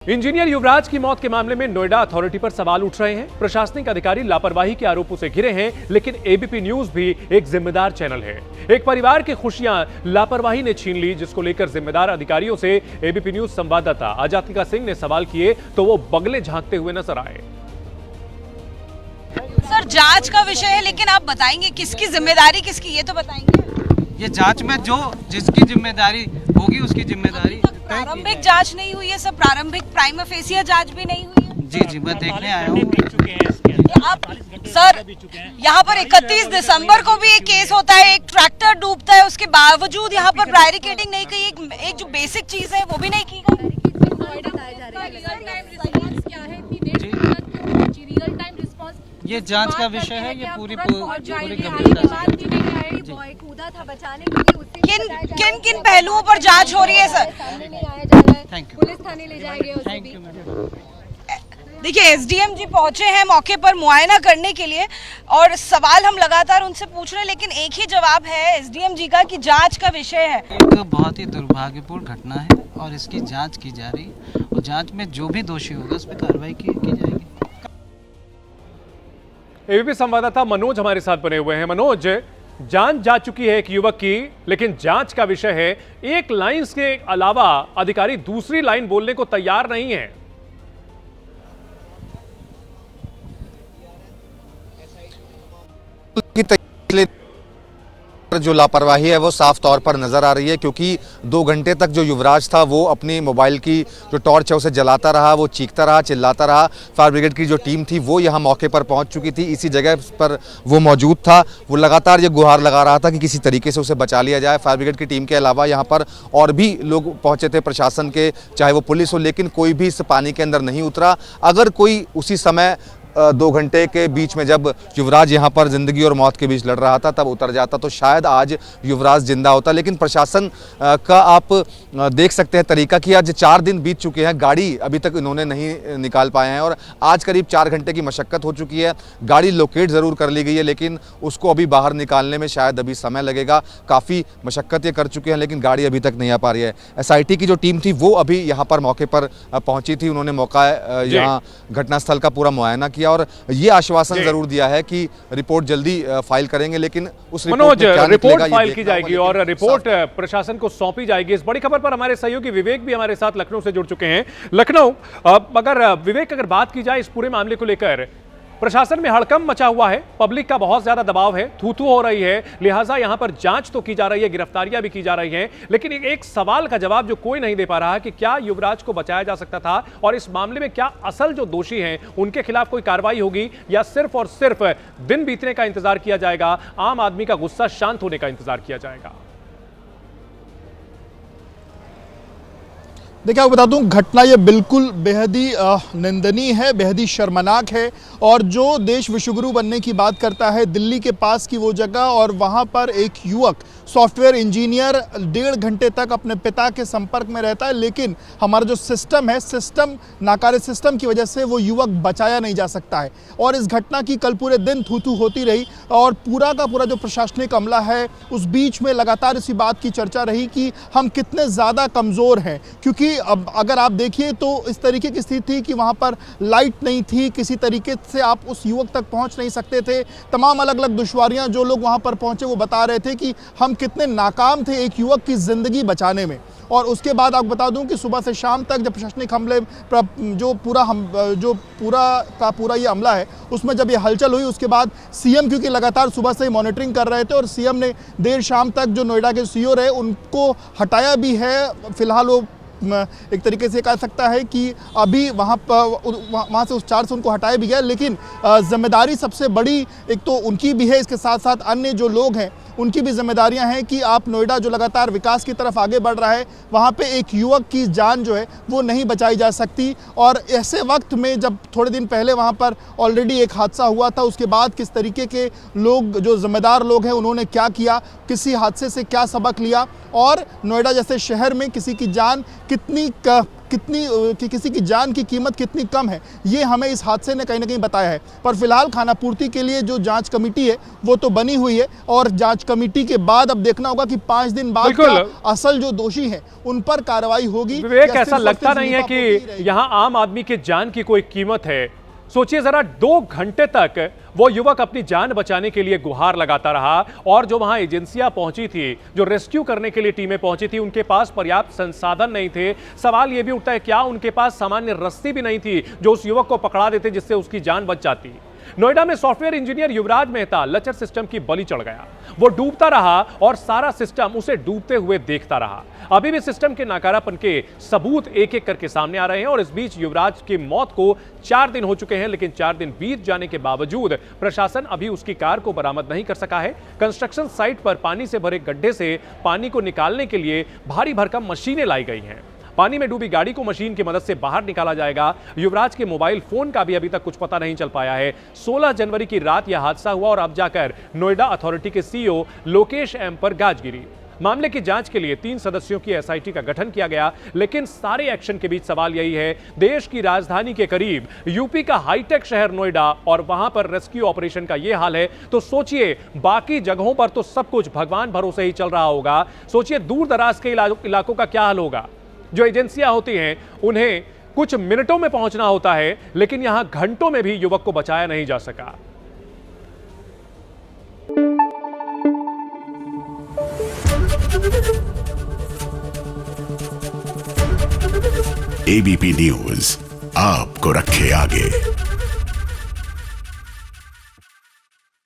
Engineer युवराज की मौत के मामले में नोएडा अथॉरिटी पर सवाल उठ रहे हैं। प्रशासनिक अधिकारी लापरवाही के आरोपों से घिरे हैं, लेकिन एबीपी न्यूज भी एक जिम्मेदार चैनल है। एक परिवार की खुशियां लापरवाही ने छीन ली, जिसको लेकर जिम्मेदार अधिकारियों से एबीपी न्यूज संवाददाता आजातिका सिंह ने सवाल किए तो वो बगले झांकते हुए नजर आए। सर, जांच का विषय है, लेकिन आप बताएंगे किसकी जिम्मेदारी किसकी, ये तो बताएंगे। ये जांच में जो जिसकी जिम्मेदारी होगी उसकी जिम्मेदारी। प्रारंभिक जांच नहीं हुई है सर, प्रारंभिक प्राइमा फेसिया जांच भी नहीं हुई है। जी मैं देखने आया हूँ। आप सर, यहाँ पर 31 दिसंबर को भी एक केस होता है, एक ट्रैक्टर डूबता है, उसके बावजूद यहाँ पर बैरिकेडिंग नहीं की, एक जो बेसिक चीज है वो भी नहीं की गई। ये जांच का विषय है, ये पूरी गंभीरता किन किन पहलुओं पर जांच हो रही है सर? Thank you. पुलिस थाने ले जाएंगे उसे भी। देखिए, एसडीएम जी पहुंचे हैं मौके पर मुआयना करने के लिए, और सवाल हम लगातार उनसे पूछ रहे हैं, लेकिन एक ही जवाब है एसडीएम जी का कि जांच का विषय है। एक बहुत ही दुर्भाग्यपूर्ण घटना है और इसकी जांच की जा रही है, और जांच में जो भी दोषी होगा उस पर कार्रवाई की जाएगी। एबीपी संवाददाता मनोज हमारे साथ बने हुए हैं। मनोज, जांच जा चुकी है एक युवक की, लेकिन जांच का विषय है, एक लाइन के अलावा अधिकारी दूसरी लाइन बोलने को तैयार नहीं है। जो लापरवाही है वो साफ तौर पर नजर आ रही है, क्योंकि 2 घंटे तक जो युवराज था वो अपनी मोबाइल की जो टॉर्च है उसे जलाता रहा, वो चीखता रहा, चिल्लाता रहा। फायर ब्रिगेड की जो टीम थी वो यहाँ मौके पर पहुंच चुकी थी, इसी जगह पर वो मौजूद था। वो लगातार ये गुहार लगा रहा था कि किसी तरीके से उसे बचा लिया जाए। फायर ब्रिगेड की टीम के अलावा यहाँ पर और भी लोग पहुँचे थे प्रशासन के, चाहे वो पुलिस हो, लेकिन कोई भी इस पानी के अंदर नहीं उतरा। अगर कोई उसी समय 2 घंटे के बीच में जब युवराज यहाँ पर ज़िंदगी और मौत के बीच लड़ रहा था तब उतर जाता तो शायद आज युवराज जिंदा होता। लेकिन प्रशासन का आप देख सकते हैं तरीका कि आज 4 दिन बीत चुके हैं, गाड़ी अभी तक इन्होंने नहीं निकाल पाए हैं, और आज करीब 4 घंटे की मशक्क़त हो चुकी है। गाड़ी लोकेट ज़रूर कर ली गई है, लेकिन उसको अभी बाहर निकालने में शायद अभी समय लगेगा। काफ़ी मशक्क़त ये कर चुके हैं, लेकिन गाड़ी अभी तक नहीं आ पा रही है। एसआईटी की जो टीम थी वो अभी यहाँ पर मौके पर पहुँची थी, उन्होंने मौका यहाँ घटनास्थल का पूरा मुआयना किया और ये आश्वासन जरूर दिया है कि रिपोर्ट जल्दी फाइल करेंगे। लेकिन उस रिपोर्ट फाइल की जाएगी और रिपोर्ट प्रशासन को सौंपी जाएगी। इस बड़ी खबर पर हमारे सहयोगी विवेक भी हमारे साथ लखनऊ से जुड़ चुके हैं। लखनऊ, अगर बात की जाए इस पूरे मामले को लेकर, प्रशासन में हड़कंप मचा हुआ है, पब्लिक का बहुत ज्यादा दबाव है, थू-थू हो रही है, लिहाजा यहां पर जांच तो की जा रही है, गिरफ्तारियां भी की जा रही हैं, लेकिन एक सवाल का जवाब जो कोई नहीं दे पा रहा कि क्या युवराज को बचाया जा सकता था, और इस मामले में क्या असल जो दोषी हैं उनके खिलाफ कोई कार्रवाई होगी, या सिर्फ और सिर्फ दिन बीतने का इंतजार किया जाएगा, आम आदमी का गुस्सा शांत होने का इंतजार किया जाएगा। देखिए, आपको बता दूं, घटना ये बिल्कुल बेहद ही निंदनीय है, बेहद ही शर्मनाक है। और जो देश विश्वगुरु बनने की बात करता है, दिल्ली के पास की वो जगह, और वहाँ पर एक युवक सॉफ्टवेयर इंजीनियर 1.5 घंटे तक अपने पिता के संपर्क में रहता है, लेकिन हमारा जो सिस्टम है, नाकारे सिस्टम की वजह से वो युवक बचाया नहीं जा सकता है। और इस घटना की कल पूरे दिन थू-थू होती रही, और पूरा का पूरा जो प्रशासनिक अमला है उस बीच में लगातार इसी बात की चर्चा रही कि हम कितने ज़्यादा कमज़ोर हैं। क्योंकि अब अगर आप देखिए तो इस तरीके की स्थिति थी कि वहाँ पर लाइट नहीं थी, किसी तरीके से आप उस युवक तक पहुँच नहीं सकते थे। तमाम अलग अलग दुश्वारियाँ जो लोग वहाँ पर पहुँचे वो बता रहे थे कि हम कितने नाकाम थे एक युवक की ज़िंदगी बचाने में। और उसके बाद आपको बता दूं कि सुबह से शाम तक जब प्रशासनिक हमले जो पूरा ये हमला है उसमें जब ये हलचल हुई, उसके बाद सीएम क्योंकि लगातार सुबह से ही मॉनिटरिंग कर रहे थे, और सीएम ने देर शाम तक जो नोएडा के सीओ रहे उनको हटाया भी है। फिलहाल वो एक तरीके से कह सकता है कि अभी वहाँ से उस चार्ज से उनको हटाया भी गया, लेकिन जिम्मेदारी सबसे बड़ी एक तो उनकी भी है, इसके साथ साथ अन्य जो लोग हैं उनकी भी जिम्मेदारियां हैं कि आप नोएडा जो लगातार विकास की तरफ आगे बढ़ रहा है, वहाँ पे एक युवक की जान जो है वो नहीं बचाई जा सकती। और ऐसे वक्त में जब थोड़े दिन पहले वहाँ पर ऑलरेडी एक हादसा हुआ था, उसके बाद किस तरीके के लोग, जो जिम्मेदार लोग हैं, उन्होंने क्या किया, किसी हादसे से क्या सबक लिया, और नोएडा जैसे शहर में किसी की जान कितनी कितनी कि किसी की जान की कीमत कितनी कम है, ये हमें इस हादसे ने कहीं ना कहीं बताया है। पर फिलहाल खानापूर्ति के लिए जो जांच कमेटी है वो तो बनी हुई है, और जांच कमेटी के बाद अब देखना होगा कि 5 दिन बाद क्या असल जो दोषी हैं उन पर कार्रवाई होगी। विवेक, ऐसा लगता नहीं है कि यहाँ आम आदमी की जान की कोई कीमत है। सोचिए जरा, 2 घंटे तक वो युवक अपनी जान बचाने के लिए गुहार लगाता रहा, और जो वहां एजेंसियां पहुंची थी, जो रेस्क्यू करने के लिए टीमें पहुंची थी, उनके पास पर्याप्त संसाधन नहीं थे। सवाल यह भी उठता है, क्या उनके पास सामान्य रस्सी भी नहीं थी जो उस युवक को पकड़ा देते, जिससे उसकी जान बच जाती। नोएडा में सॉफ्टवेयर इंजीनियर युवराज मेहता लचर सिस्टम की बलि चढ़ गया। वो डूबता रहा और सारा सिस्टम उसे डूबते हुए देखता रहा। अभी भी सिस्टम के नाकारापन के सबूत एक एक करके सामने आ रहे हैं, और इस बीच युवराज की मौत को 4 दिन हो चुके हैं, लेकिन 4 दिन बीत जाने के बावजूद प्रशासन अभी उसकी कार को बरामद नहीं कर सका है। कंस्ट्रक्शन साइट पर पानी से भरे गड्ढे से पानी को निकालने के लिए भारी भरकम मशीनें लाई गई हैं। पानी में डूबी गाड़ी को मशीन की मदद से बाहर निकाला जाएगा। युवराज के मोबाइल फोन का भी अभी तक कुछ पता नहीं चल पाया है। 16 जनवरी की रात यह हादसा हुआ, और अब जाकर नोएडा अथॉरिटी के सीईओ लोकेश एम पर गाज गिरी। मामले की जांच के लिए 3 सदस्यों की एसआईटी का गठन किया गया, लेकिन सारे एक्शन के बीच सवाल यही है, देश की राजधानी के करीब यूपी का हाईटेक शहर नोएडा, और वहां पर रेस्क्यू ऑपरेशन का यह हाल है, तो सोचिए बाकी जगहों पर तो सब कुछ भगवान भरोसे ही चल रहा होगा। सोचिए दूर दराज के इलाकों का क्या हाल होगा। जो एजेंसियां होती हैं उन्हें कुछ मिनटों में पहुंचना होता है, लेकिन यहां घंटों में भी युवक को बचाया नहीं जा सका। एबीपी न्यूज आपको रखे आगे।